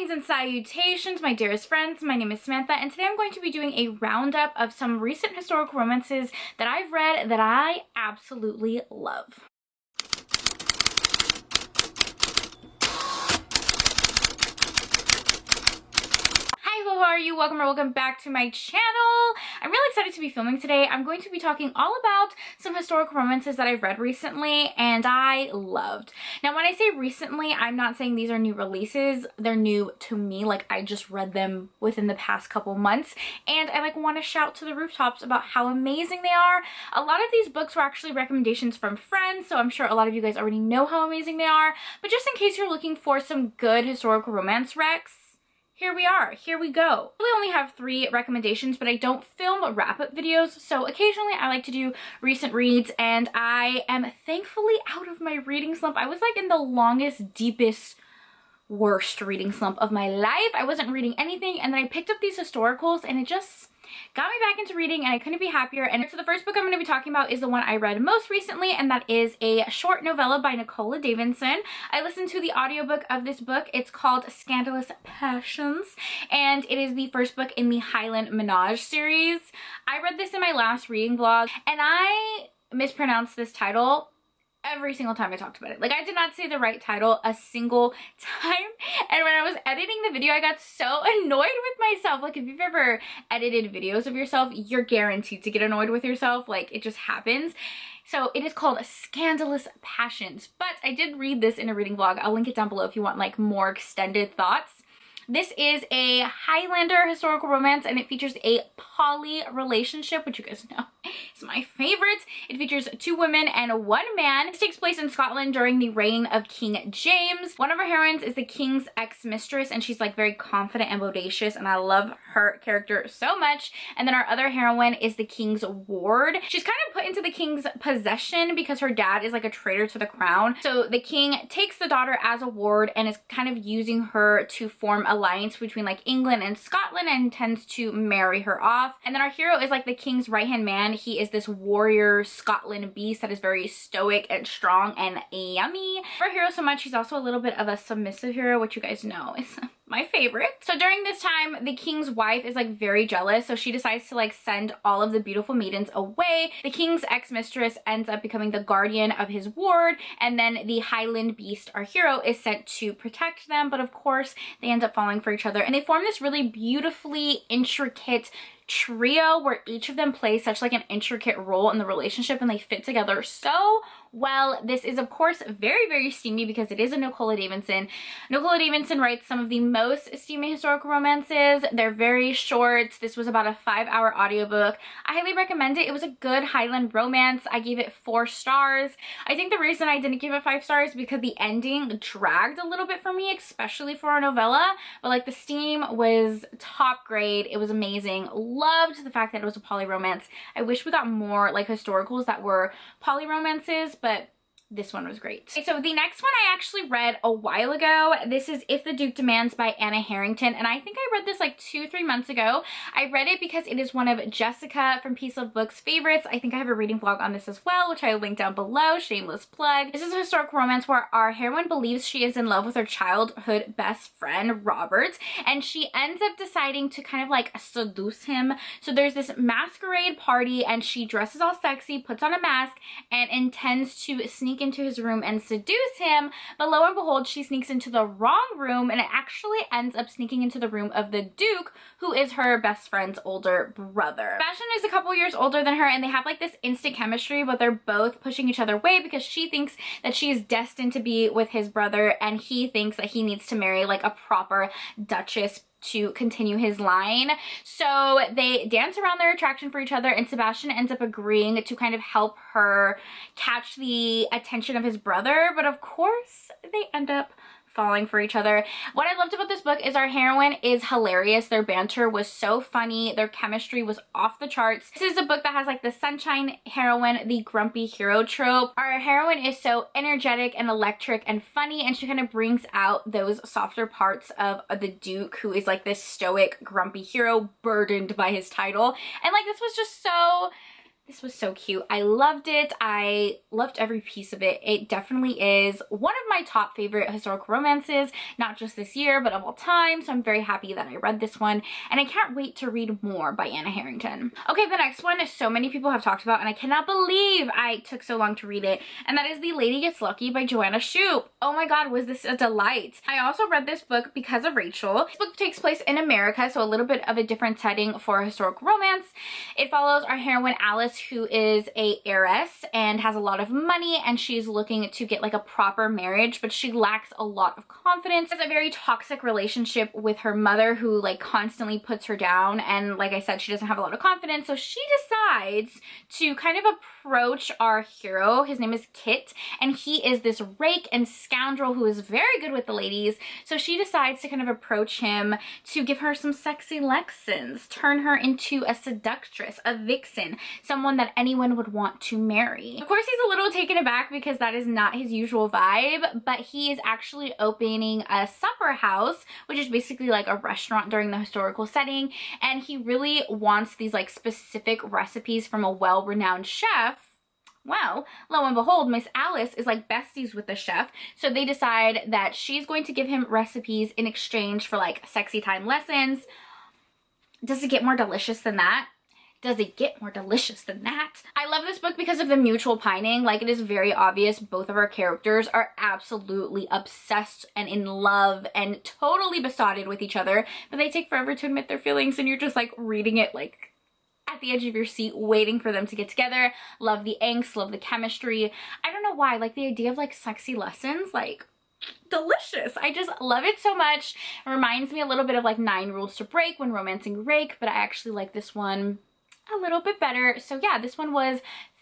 Greetings and salutations, my dearest friends. My name is Samantha, and today I'm going to be doing a roundup of some recent historical romances that I've read that I absolutely love. How are you? Welcome back to my channel. I'm really excited to be filming today. I'm going to be talking all about some historical romances that I've read recently and I loved. Now, when I say recently, I'm not saying these are new releases. They're new to me. Like, I just read them within the past couple months, and I want to shout to the rooftops about how amazing they are. A lot of these books were actually recommendations from friends, so I'm sure a lot of you guys already know how amazing they are. But just in case you're looking for some good historical romance recs, here we are, here we go. I really only have 3 recommendations, but I don't film wrap-up videos, so occasionally I like to do recent reads, and I am thankfully out of my reading slump. I was in the longest, deepest, worst reading slump of my life. I wasn't reading anything, and then I picked up these historicals, and it just got me back into reading, and I couldn't be happier. And so the first book I'm going to be talking about is the one I read most recently, and that is a short novella by Nicola Davidson. I listened to the audiobook of this book. It's called Scandalous Passions, and it is the first book in the Highland Menage series. I read this in my last reading vlog, and I mispronounced this title every single time I talked about it. I did not say the right title a single time, and when I was editing the video, I got so annoyed with myself. If you've ever edited videos of yourself, you're guaranteed to get annoyed with yourself. It just happens. So it is called Scandalous Passions, but I did read this in a reading vlog. I'll link it down below if you want more extended thoughts. This is a Highlander historical romance, and it features a poly relationship, which you guys know is my favorite. It features 2 women and 1 man. This takes place in Scotland during the reign of King James. One of our heroines is the king's ex-mistress, and she's very confident and bodacious, and I love her character so much. And then our other heroine is the king's ward. She's kind of put into the king's possession because her dad is a traitor to the crown. So the king takes the daughter as a ward and is kind of using her to form alliance between England and Scotland, and intends to marry her off. And then our hero is the king's right-hand man. He is this warrior Scotland beast that is very stoic and strong and yummy. Our hero so much, he's also a little bit of a submissive hero, which you guys know is my favorite. So during this time, the king's wife is very jealous, so she decides to send all of the beautiful maidens away. The king's ex-mistress ends up becoming the guardian of his ward, and then the Highland beast, our hero, is sent to protect them. But of course, they end up falling for each other, and they form this really beautifully intricate trio where each of them plays such an intricate role in the relationship, and they fit together so well. This is of course very, very steamy because it is a Nicola Davidson. Nicola Davidson writes some of the most steamy historical romances. They're very short. This was about a 5-hour audiobook. I highly recommend it. It was a good Highland romance. I gave it 4 stars. I think the reason I didn't give it 5 stars is because the ending dragged a little bit for me, especially for a novella, but the steam was top grade. It was amazing. Loved the fact that it was a poly romance. I wish we got more historicals that were poly romances, but this one was great. Okay, so the next one I actually read a while ago. This is If the Duke Demands by Anna Harrington, and I think I read this 2-3 months ago. I read it because it is one of Jessica from Peace Love Books' favorites. I think I have a reading vlog on this as well, which I will link down below. Shameless plug. This is a historical romance where our heroine believes she is in love with her childhood best friend, Robert, and she ends up deciding to kind of seduce him. So there's this masquerade party, and she dresses all sexy, puts on a mask, and intends to sneak into his room and seduce him, but lo and behold, she sneaks into the wrong room, and it actually ends up sneaking into the room of the Duke, who is her best friend's older brother. Sebastian is a couple years older than her, and they have this instant chemistry, but they're both pushing each other away because she thinks that she is destined to be with his brother, and he thinks that he needs to marry a proper duchess to continue his line. So they dance around their attraction for each other, and Sebastian ends up agreeing to kind of help her catch the attention of his brother, but of course they end up falling for each other. What I loved about this book is our heroine is hilarious. Their banter was so funny. Their chemistry was off the charts. This is a book that has the sunshine heroine, the grumpy hero trope. Our heroine is so energetic and electric and funny, and she kind of brings out those softer parts of the Duke, who is this stoic, grumpy hero burdened by his title. And this was just so This was so cute. I loved it. I loved every piece of it. It definitely is one of my top favorite historical romances, not just this year, but of all time. So I'm very happy that I read this one, and I can't wait to read more by Anna Harrington. Okay, the next one is so many people have talked about, and I cannot believe I took so long to read it, and that is The Lady Gets Lucky by Joanna Shupe. Oh my god, was this a delight. I also read this book because of Rachel. This book takes place in America, so a little bit of a different setting for a historical romance. It follows our heroine Alice, who is a heiress and has a lot of money, and she's looking to get like a proper marriage, but she lacks a lot of confidence. She has a very toxic relationship with her mother, who like constantly puts her down, and like I said, she doesn't have a lot of confidence, so she decides to kind of approach our hero. His name is Kit, and he is this rake and scoundrel who is very good with the ladies, so she decides to kind of approach him to give her some sexy lessons, turn her into a seductress, a vixen, someone that anyone would want to marry. Of course, he's a little taken aback because that is not his usual vibe, but he is actually opening a supper house, which is basically like a restaurant during the historical setting, and he really wants these like specific recipes from a well-renowned chef. Well, lo and behold, Miss Alice is like besties with the chef, so they decide that she's going to give him recipes in exchange for like sexy time lessons. Does it get more delicious than that? Does it get more delicious than that? I love this book because of the mutual pining. Like, it is very obvious both of our characters are absolutely obsessed and in love and totally besotted with each other, but they take forever to admit their feelings, and you're just like reading it like at the edge of your seat, waiting for them to get together. Love the angst, love the chemistry. I don't know why, like the idea of like sexy lessons, like delicious. I just love it so much. It reminds me a little bit of like 9 Rules to Break when romancing Rake, but I actually like this one a little bit better. So yeah, this one was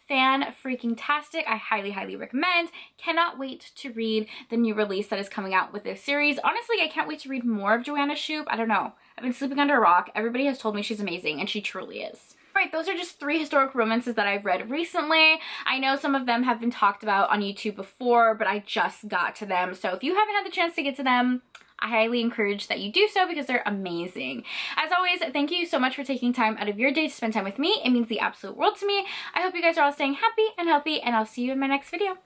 fan-freaking-tastic. I highly recommend. Cannot wait to read the new release that is coming out with this series. Honestly, I can't wait to read more of Joanna Shupe. I don't know. I've been sleeping under a rock. Everybody has told me she's amazing, and she truly is. Right, those are just 3 historical romances that I've read recently. I know some of them have been talked about on YouTube before, but I just got to them. So if you haven't had the chance to get to them, I highly encourage that you do so because they're amazing. As always, thank you so much for taking time out of your day to spend time with me. It means the absolute world to me. I hope you guys are all staying happy and healthy, and I'll see you in my next video.